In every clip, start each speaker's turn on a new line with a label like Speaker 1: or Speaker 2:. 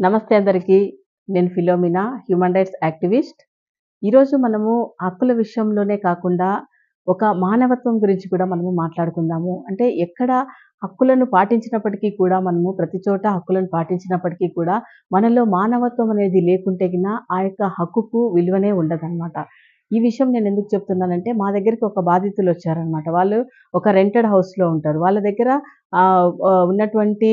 Speaker 1: నమస్తే అందరికీ. నేను ఫిలోమినా, హ్యూమన్ రైట్స్ యాక్టివిస్ట్. ఈరోజు మనము హక్కుల విషయంలోనే కాకుండా, ఒక మానవత్వం గురించి కూడా మనము మాట్లాడుకుందాము. అంటే ఎక్కడ హక్కులను పాటించినప్పటికీ కూడా మనము ప్రతి చోట హక్కులను పాటించినప్పటికీ కూడా, మనలో మానవత్వం అనేది లేకుంటే గిన ఆ యొక్క హక్కుకు విలువనే ఉండదనమాట. ఈ విషయం నేనెందుకు చెప్తున్నానంటే, మా దగ్గరికి ఒక బాధితులొచ్చారనమాట. వాళ్ళు ఒక రెంటెడ్ హౌస్‌లో ఉంటారు. వాళ్ళ దగ్గర ఉన్నటువంటి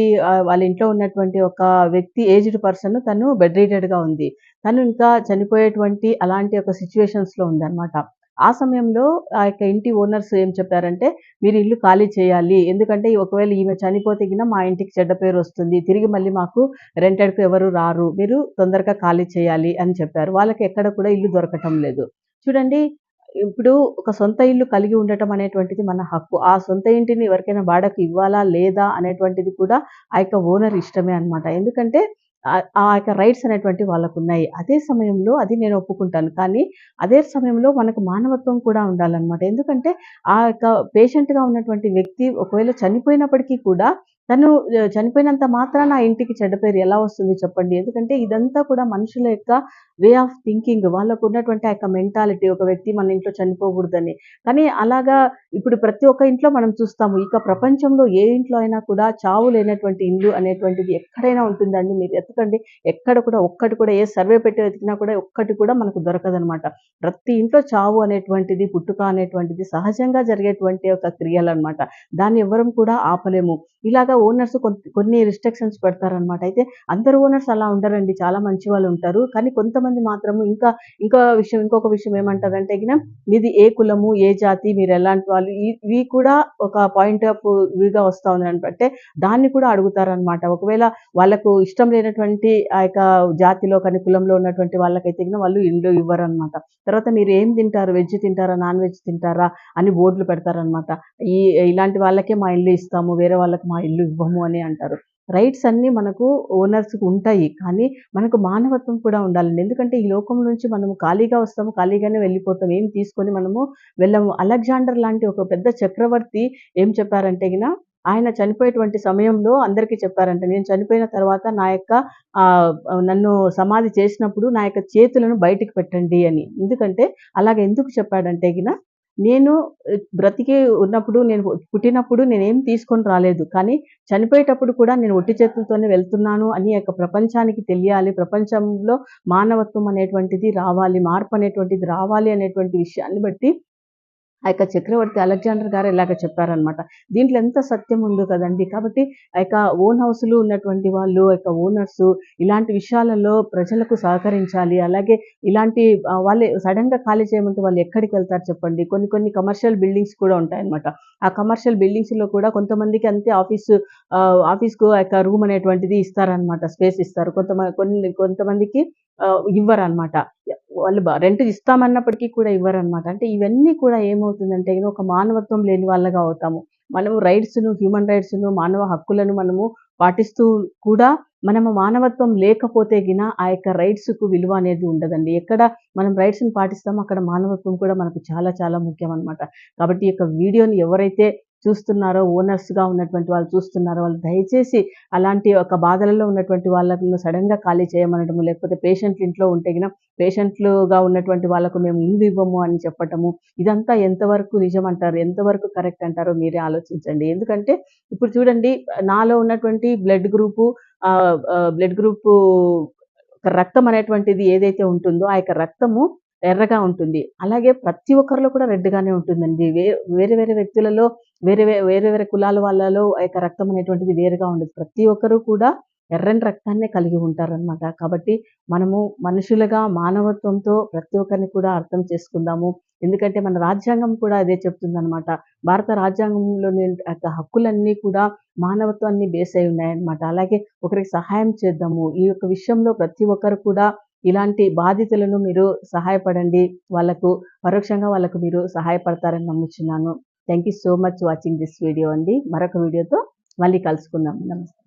Speaker 1: వాళ్ళ ఇంట్లో ఉన్నటువంటి ఒక వ్యక్తి ఏజ్డ్ పర్సన్ తను బెడ్ రిడెడ్‌గా ఉంది. తను ఇంకా చనిపోయేటువంటి అలాంటి ఒక సిట్యుయేషన్స్‌లో ఉందనమాట. ఆ సమయంలో ఆ యొక్క ఇంటి ఓనర్స్ ఏం చెప్పారంటే, "మీరు ఇల్లు ఖాళీ చేయాలి. ఎందుకంటే ఒకవేళ ఈమె చనిపోతే గిన మా ఇంటికి చెడ్డ పేరొస్తుంది. తిరిగి మళ్ళీ మాకు రెంటెడ్‌కి ఎవరు రారు. మీరు తొందరగా ఖాళీ చేయాలి" అని చెప్పారు. వాళ్ళకి ఎక్కడ కూడా ఇల్లు దొరకటం లేదు. చూడండి, ఇప్పుడు ఒక సొంత ఇల్లు కలిగి ఉండటం అనేటువంటిది మన హక్కు. ఆ సొంత ఇంటిని ఎవరికైనా వాడకి ఇవ్వాలా? లేదా? అనేటువంటిది కూడా ఆ యొక్క ఓనర్ ఇష్టమే అన్నమాట. ఎందుకంటే ఆ యొక్క రైట్స్ అనేటువంటివి వాళ్ళకున్నాయి. అదే సమయంలో అది నేను ఒప్పుకుంటాను. కానీ అదే సమయంలో మనకు మానవత్వం కూడా ఉండాలన్నమాట. ఎందుకంటే ఆ యొక్క పేషెంట్‌గా ఉన్నటువంటి వ్యక్తి ఒకవేళ చనిపోయినప్పటికీ కూడా తను చనిపోయినంత మాత్రాన ఆ ఇంటికి చెడ్డ పేరు ఎలా వస్తుంది చెప్పండి? ఎందుకంటే ఇదంతా కూడా మనుషుల యొక్క వే ఆఫ్ థింకింగ్. వాళ్ళకున్నటువంటి ఆ యొక్క మెంటాలిటీ, ఒక వ్యక్తి మన ఇంట్లో చనిపోకూడదని. కానీ అలాగా ఇప్పుడు ప్రతి ఒక్క ఇంట్లో మనం చూస్తాము. ఇక ప్రపంచంలో ఏ ఇంట్లో అయినా కూడా చావు లేనటువంటి ఇల్లు అనేటువంటిది ఎక్కడైనా ఉంటుందండి. మీరు ఎతకండి. ఎక్కడ కూడా ఒక్కటి కూడా ఏ సర్వే పెట్టి వెతికినా కూడా ఒక్కటి కూడా మనకు దొరకదనమాట. ప్రతి ఇంట్లో చావు అనేటువంటిది, పుట్టుక అనేటువంటిది సహజంగా జరిగేటువంటి ఒక క్రియలనమాట. దాన్ని ఎవ్వరం కూడా ఆపలేము. ఇలాగా ఓనర్స్ కొన్ని రిస్ట్రిక్షన్స్ పెడతారనమాట. అయితే అందరు ఓనర్స్ అలా ఉండరండి. చాలా మంచి వాళ్ళు ఉంటారు. కానీ కొంతమంది మాత్రము ఇంకొక విషయం ఏమంటారంటే గిన, మీది ఏ కులము, ఏ జాతి, మీరెలాంటి వాళ్ళు, ఇవి కూడా ఒక పాయింట్ ఆఫ్ వ్యూగా వస్తా ఉందంట. అంటే దాన్ని కూడా అడుగుతారనమాట. ఒకవేళ వాళ్ళకు ఇష్టం లేనటువంటి ఆ యొక్క జాతిలో కానీ, కులంలో ఉన్నటువంటి వాళ్ళకైతే గిన వాళ్ళు ఇల్లు ఇవ్వరనమాట. తర్వాత మీరు ఏం తింటారు? వెజ్ తింటారా? నాన్ వెజ్ తింటారా? అని బోర్డులు పెడతారనమాట. ఈ ఇలాంటి వాళ్ళకే మా ఇల్లు ఇస్తాము. వేరే వాళ్ళకి మా ఇల్లు ఇవ్వము అని అంటారు. రైట్స్ అన్నీ మనకు ఓనర్స్‌కి ఉంటాయి. కానీ మనకు మానవత్వం కూడా ఉండాలండి. ఎందుకంటే ఈ లోకం నుంచి మనము ఖాళీగా వస్తాము, ఖాళీగానే వెళ్ళిపోతాం. ఏం తీసుకొని మనము వెళ్ళము. అలెగ్జాండర్ లాంటి ఒక పెద్ద చక్రవర్తి ఏం చెప్పారంటే గిన, ఆయన చనిపోయేటువంటి సమయంలో అందరికీ చెప్పారంట. నేను చనిపోయిన తర్వాత నా యొక్క నన్ను సమాధి చేసినప్పుడు నా యొక్క చేతులను బయటికి పెట్టండి అని. ఎందుకంటే ఎందుకు చెప్పాడంటే గిన, నేను బ్రతికి ఉన్నప్పుడు, నేను పుట్టినప్పుడు నేనేం తీసుకొని రాలేదు. కానీ చనిపోయేటప్పుడు కూడా నేను ఒట్టి చేతులతోనే వెళ్తున్నాను అని యొక్క ప్రపంచానికి తెలియాలి. ప్రపంచంలో మానవత్వం అనేటువంటిది రావాలి. మార్పు అనేటువంటిది రావాలి అనేటువంటి విషయాన్ని బట్టి ఆ యొక్క చక్రవర్తి అలెగ్జాండర్ గారు ఇలాగ చెప్పారనమాట. దీంట్లో ఎంత సత్యం ఉందో కదండీ! కాబట్టి ఆ యొక్క ఓన్ హౌస్‌లు ఉన్నటువంటి వాళ్ళు, ఆ యొక్క ఓనర్సు ఇలాంటి విషయాలలో ప్రజలకు సహకరించాలి. అలాగే ఇలాంటి వాళ్ళే సడెన్‌గా ఖాళీ చేయమంటే వాళ్ళు ఎక్కడికెళ్తారు చెప్పండి? కొన్ని కొన్ని కమర్షియల్ బిల్డింగ్స్ కూడా ఉంటాయన్నమాట. ఆ కమర్షియల్ బిల్డింగ్స్‌లో కూడా కొంతమందికి అంతే ఆఫీస్‌కు ఆ యొక్క రూమ్ అనేటువంటిది ఇస్తారనమాట. స్పేస్ ఇస్తారు. కొంతమందికి ఇవ్వరనమాట. వాళ్ళు రెంట్ ఇస్తామన్నప్పటికీ కూడా ఇవ్వరనమాట. అంటే ఇవన్నీ కూడా ఏమవుతుందంటే ఒక మానవత్వం లేని వాళ్ళగా అవుతాము. మనము హ్యూమన్ రైట్స్‌ను, మానవ హక్కులను మనము పాటిస్తూ కూడా మనము మానవత్వం లేకపోతే గిన ఆ యొక్క రైట్స్‌కు విలువ అనేది ఉండదండి. ఎక్కడ మనం రైట్స్‌ని పాటిస్తామో అక్కడ మానవత్వం కూడా మనకు చాలా చాలా ముఖ్యమనమాట. కాబట్టి ఈ యొక్క వీడియోని ఎవరైతే చూస్తున్నారో, ఓనర్స్‌గా ఉన్నటువంటి వాళ్ళు చూస్తున్నారో, వాళ్ళు దయచేసి అలాంటి ఒక బాధలలో ఉన్నటువంటి వాళ్ళను సడెన్‌గా ఖాళీ చేయమనడము, లేకపోతే పేషెంట్లు ఇంట్లో ఉంటే గిన పేషెంట్లుగా ఉన్నటువంటి వాళ్ళకు మేము ఇల్లు ఇవ్వము అని చెప్పటము. ఇదంతా ఎంతవరకు నిజమంటారు? ఎంతవరకు కరెక్ట్ అంటారో మీరే ఆలోచించండి. ఎందుకంటే ఇప్పుడు చూడండి, నాలో ఉన్నటువంటి బ్లడ్ గ్రూపు రక్తం అనేటువంటిది ఏదైతే ఉంటుందో ఆ యొక్క రక్తము ఎర్రగా ఉంటుంది. అలాగే ప్రతి ఒక్కరిలో కూడా రెడ్‌గానే ఉంటుందండి. వేరే వేరే వ్యక్తులలో వేరే వేరే కులాల వాళ్ళలో ఆ యొక్క రక్తం అనేటువంటిది వేరుగా ఉండదు. ప్రతి ఒక్కరు కూడా ఎర్రని రక్తాన్నే కలిగి ఉంటారనమాట. కాబట్టి మనము మనుషులుగా మానవత్వంతో ప్రతి ఒక్కరిని కూడా అర్థం చేసుకుందాము. ఎందుకంటే మన రాజ్యాంగం కూడా అదే చెప్తుందనమాట. భారత రాజ్యాంగంలోని హక్కులన్నీ కూడా మానవత్వాన్ని బేస్ అయి ఉన్నాయన్నమాట. అలాగే ఒకరికి సహాయం చేద్దాము. ఈ యొక్క విషయంలో ప్రతి ఒక్కరు కూడా ఇలాంటి బాధితులను మీరు సహాయపడండి. పరోక్షంగా వాళ్ళకు మీరు సహాయపడతారని నమ్ముచున్నాను. Thank you so much watching this video అండి. మరొక వీడియోతో మళ్ళీ కలుసుకుందాం. నమస్తే.